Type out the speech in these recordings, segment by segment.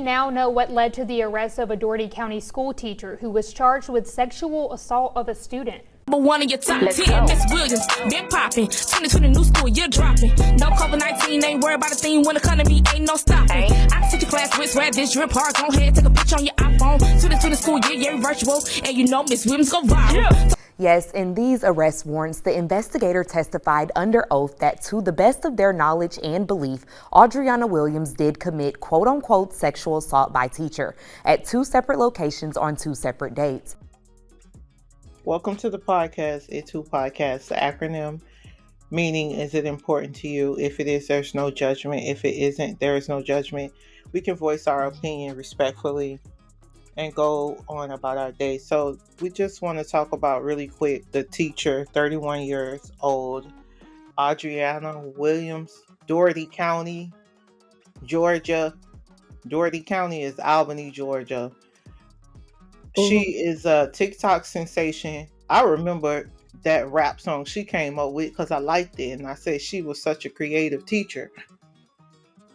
now know what led to the arrest of a Doherty County school teacher who was charged with sexual assault of a student. Number one of your top 10, Miss Williams, been popping. 2020 new school, you're dropping. No COVID-19, ain't worried about a thing when it come to me, ain't no stopping. I can sit your class with red this drip hard, go ahead, take a picture on your iPhone. 2020 school, yeah, virtual, and you know Miss Williams go viral. Yeah. Yes, in these arrest warrants, the investigator testified under oath that to the best of their knowledge and belief, Adrianna Williams did commit quote-unquote sexual assault by teacher at 2 separate locations on 2 separate dates. Welcome to the podcast, It2 Podcast. The acronym meaning, is it important to you? If it is, there's no judgment. If it isn't, there is no judgment. We can voice our opinion respectfully and go on about our day. So we just want to talk about really quick the teacher, 31 years old, Adrianna Williams, Doherty County, Georgia. Doherty County is Albany, Georgia. She is a TikTok sensation. I remember that rap song she came up with because I liked it, and I said she was such a creative teacher.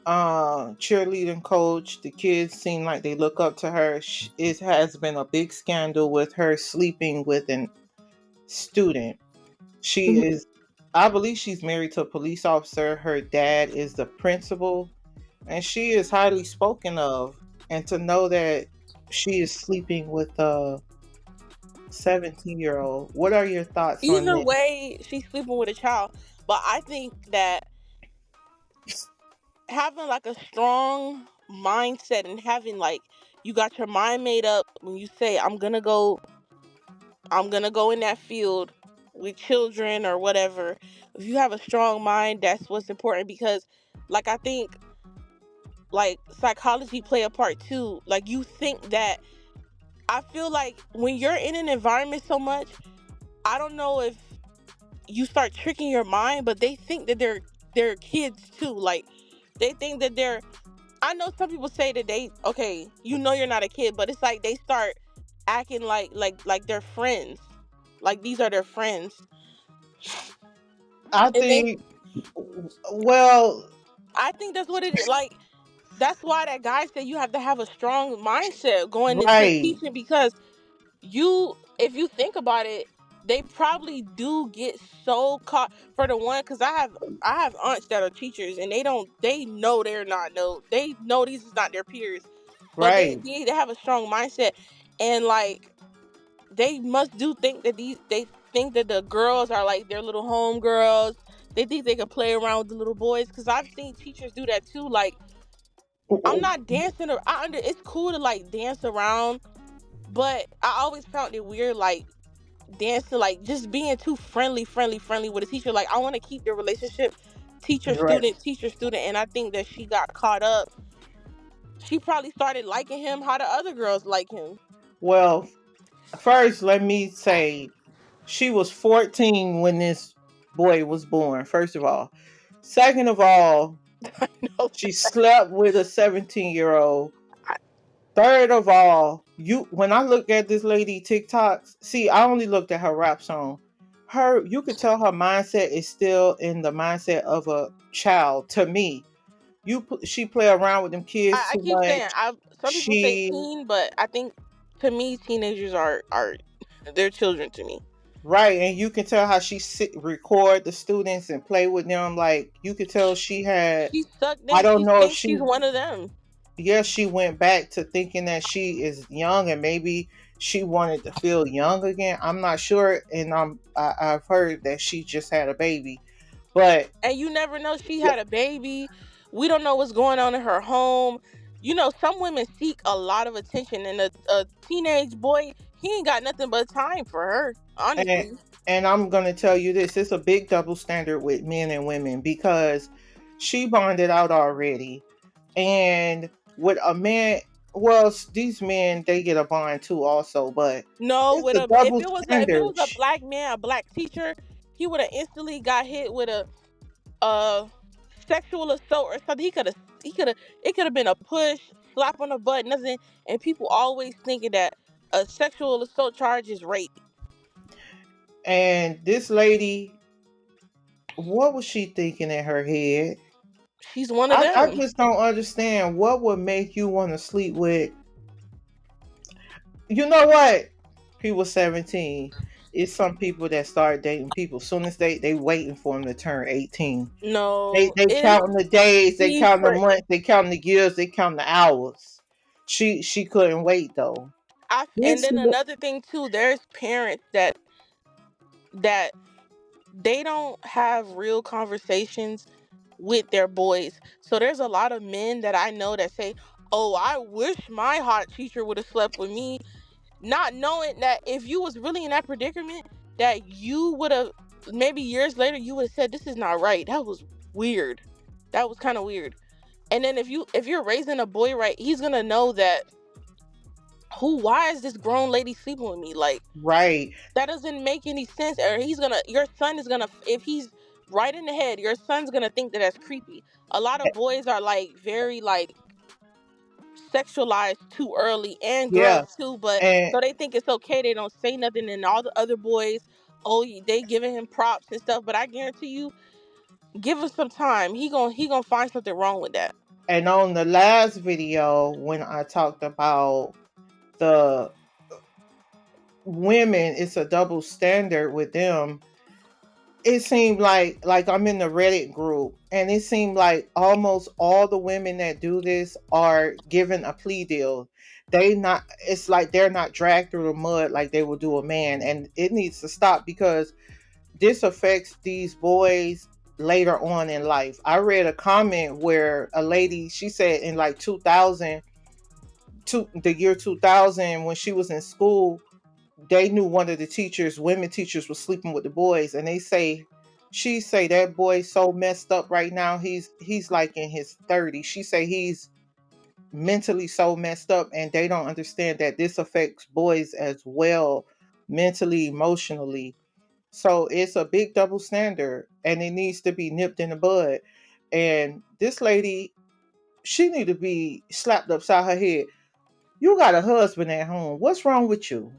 Cheerleading coach. The kids seem like they look up to her. It has been a big scandal with her sleeping with a student. She is, I believe she's married to a police officer. Her dad is the principal, and she is highly spoken of. And to know that she is sleeping with a 17-year-old. What are your thoughts on that? Either way, she's sleeping with a child. But I think that having like a strong mindset and having like, you got your mind made up when you say, I'm gonna go in that field with children or whatever. If you have a strong mind, that's what's important, because like I think like psychology play a part too. Like you think that, I feel like when you're in an environment so much, I don't know if you start tricking your mind, but they think that they're kids too. Like they think that I know some people say that okay, you know you're not a kid, but it's like they start acting like they're friends. Like these are their friends. I think that's what it is. Like that's why that guy said you have to have a strong mindset going into teaching, because if you think about it, they probably do get so caught. For the one, because I have aunts that are teachers, and they know they know these is not their peers, but they have a strong mindset, and like they must think that they think that the girls are like their little home girls. They think they can play around with the little boys, because I've seen teachers do that too. Like, I'm not dancing. It's cool to like dance around, but I always found it weird, like dancing, like just being too friendly with a teacher. Like I want to keep the relationship teacher student, and I think that she got caught up. She probably started liking him how the other girls like him. Well, first let me say she was 14 when this boy was born, first of all. Second of all, she slept with a 17-year-old. Third of all, when I look at this lady TikToks, see, I only looked at her rap song. You could tell her mindset is still in the mindset of a child. To me, she play around with them kids. I keep saying, some people say teen, but I think to me, teenagers are they're children to me. Right, and you can tell how she record the students and play with them. Like you could tell she sucked them. I don't know if she's one of them. Yes, she went back to thinking that she is young, and maybe she wanted to feel young again. I'm not sure, and I've heard that she just had a baby, and you never know, she had a baby. We don't know what's going on in her home. You know, some women seek a lot of attention, and a teenage boy, he ain't got nothing but time for her, honestly. And I'm gonna tell you this: it's a big double standard with men and women, because she bonded out already, and with a man, well, these men, they get a bond too also, but no, if it was a black man, a black teacher, he would have instantly got hit with a sexual assault or something. It could have been a push, slap on the butt, nothing. And people always thinking that a sexual assault charge is rape. And this lady, what was she thinking in her head? she's one of I them. just don't understand what would make you want to sleep with. You know what? People 17. It's some people that start dating people. Soon as they waiting for them to turn 18. No, They it is counting the days, they counting the different. months, they counting the years, they counting the hours. She couldn't wait though. And This then another thing too, there's parents that they don't have real conversations with their boys. So there's a lot of men that I know that say, "Oh, I wish my hot teacher would have slept with me," not knowing that if you was really in that predicament, that you would have, maybe years later you would have said, "This is not right. That was weird. That was kind of weird." And then if you're raising a boy right, he's gonna know that, why is this grown lady sleeping with me? Like, right. that doesn't make any sense. Or your son is gonna, if he's right in the head, your son's gonna think that that's creepy. A lot of boys are like very like sexualized too early, and Yeah. girls too, but And so they think it's okay, they don't say nothing, and all the other boys, oh, they giving him props and stuff, but I guarantee you, give him some time, he gonna find something wrong with that. and on the last video when I talked about the women, it's a double standard with them. It seemed like I'm in the Reddit group, and it seemed like almost all the women that do this are given a plea deal. They not It's like they're not dragged through the mud like they would do a man, and it needs to stop because this affects these boys later on in life. I read a comment where a lady, she said in like 2000, the year 2000, when she was in school, they knew one of the teachers, women teachers, was sleeping with the boys, and she say that boy's so messed up right now. He's like in his 30s. She say he's mentally so messed up, and they don't understand that this affects boys as well, mentally, emotionally. So it's a big double standard, and it needs to be nipped in the bud. And this lady, she need to be slapped upside her head. You got a husband at home. What's wrong with you?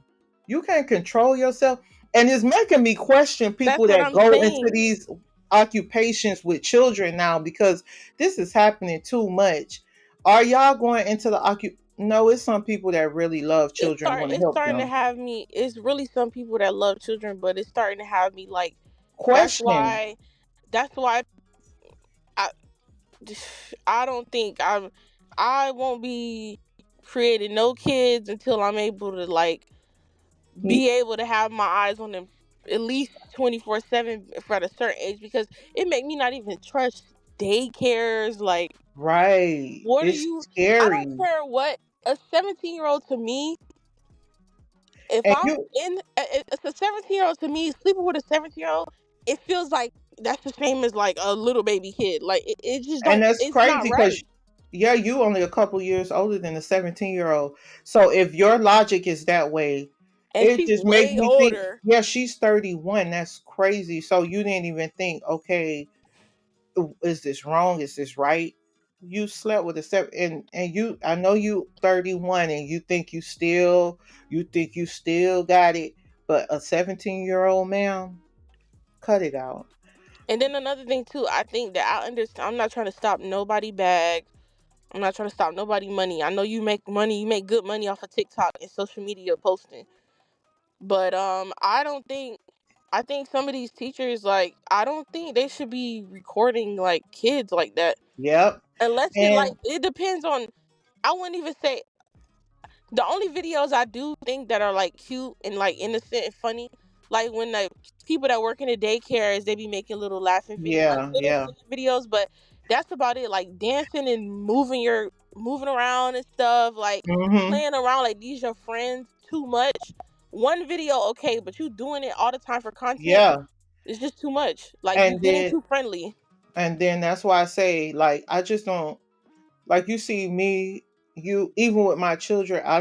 You can't control yourself. And it's making me question That's people what that I'm go into saying. these occupations with children now, because this is happening too much. Are y'all going into the No, it's some people that really love children and want to It's help starting to them. have me, it's really some people that love children, but it's starting to have me like, that's Question. why that's why I I don't think I won't be creating no kids until I'm able to like be able to have my eyes on them at least 24/7 at a certain age, because it make me not even trust daycares. Like, Right. what are It's you? I don't scary. care what a 17-year-old to me. If And I'm you in, it's a 17-year-old to me sleeping with a 17-year-old. It feels like that's the same as like a little baby kid. Like, it just and don't. that's It's not crazy right. because yeah, you only a couple years older than a 17-year-old. So if your logic is that way, And it she's just makes way me think, older. yeah, she's 31. That's crazy. So you didn't even think, okay, is this wrong? Is this right? You slept with a seven, and you, I know you 31, and you think you still got it, but a 17-year-old man, cut it out. And then another thing too, I think that I understand. I'm not trying to stop nobody bag. I'm not trying to stop nobody money. I know you make money. You make good money off of TikTok and social media posting. But I don't think. I think some of these teachers, like, I don't think they should be recording like kids like that, Yep. unless And it depends on. I wouldn't even say, the only videos I do think that are like cute and like innocent and funny, like when the people that work in the daycares, they be making little laughing video, like yeah, little yeah. silly videos, but that's about it. Like dancing and moving around and stuff, like Hmm. playing around like these your friends too much. One video, okay, but you doing it all the time for content, Yeah. it's just too much. Like, you And getting then too friendly. that's why I say, like, I just don't, like, you see me, you, even with my children, I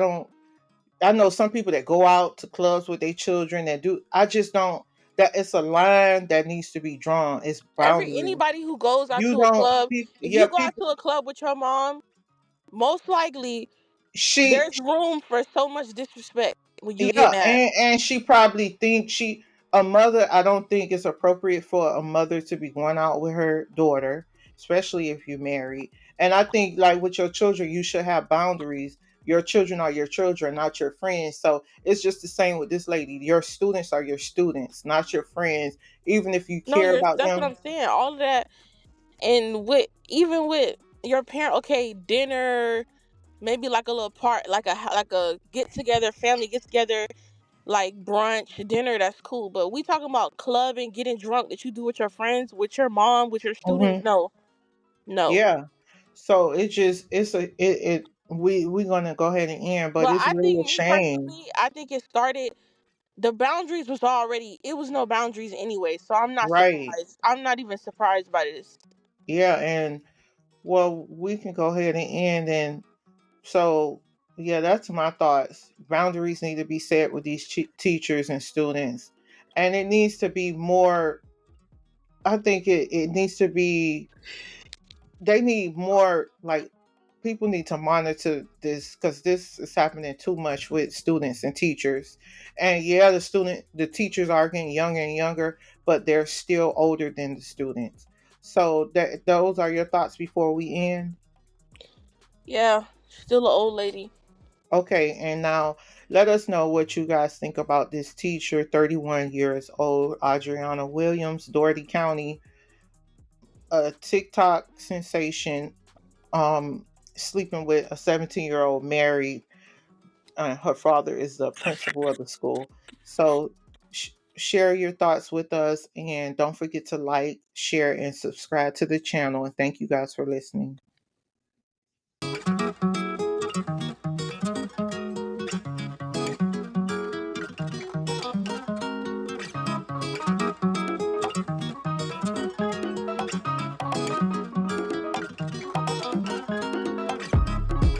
know some people that go out to clubs with their children that do, I just don't, that it's a line that needs to be drawn. It's boundaries. Anybody who goes out You to a don't, club, if yeah, you go out people, to a club with your mom, most likely she, there's room for so much disrespect when you get yeah, mad. and she probably thinks a mother, I don't think it's appropriate for a mother to be going out with her daughter especially if you're married. And I think, like with your children, you should have boundaries. Your children are your children, not your friends. So it's just the same with this lady. Your students are your students, not your friends. Even if you No, care about that's what them. I'm saying. All of that, and even with your parent, okay, dinner, maybe like a little part, like a get together, family get together, like brunch, dinner. That's cool. But we talking about clubbing, getting drunk that you do with your friends, with your mom, with your students. Mhm. No, no. Yeah. So it just it's a it we're gonna go ahead and end, but But it's I really a think, me shame. personally, I think it started. The boundaries was already. It was no boundaries anyway. So I'm not Right. surprised. I'm not even surprised by this. Yeah, and well, we can go ahead and end. And so yeah, that's my thoughts. Boundaries need to be set with these teachers and students, and it needs to be more. I think it needs to be. They need more, like, people need to monitor this, because this is happening too much with students and teachers. And yeah, the teachers are getting younger and younger, but they're still older than the students. So those are your thoughts before we end. Yeah, still an old lady. Okay, and now let us know what you guys think about this teacher, 31 years old, Adrianna Williams, Doherty County, a TikTok sensation, um sleeping with a 17-year-old married. Her father is the principal of the school. So share your thoughts with us, and don't forget to like, share, and subscribe to the channel. And thank you guys for listening.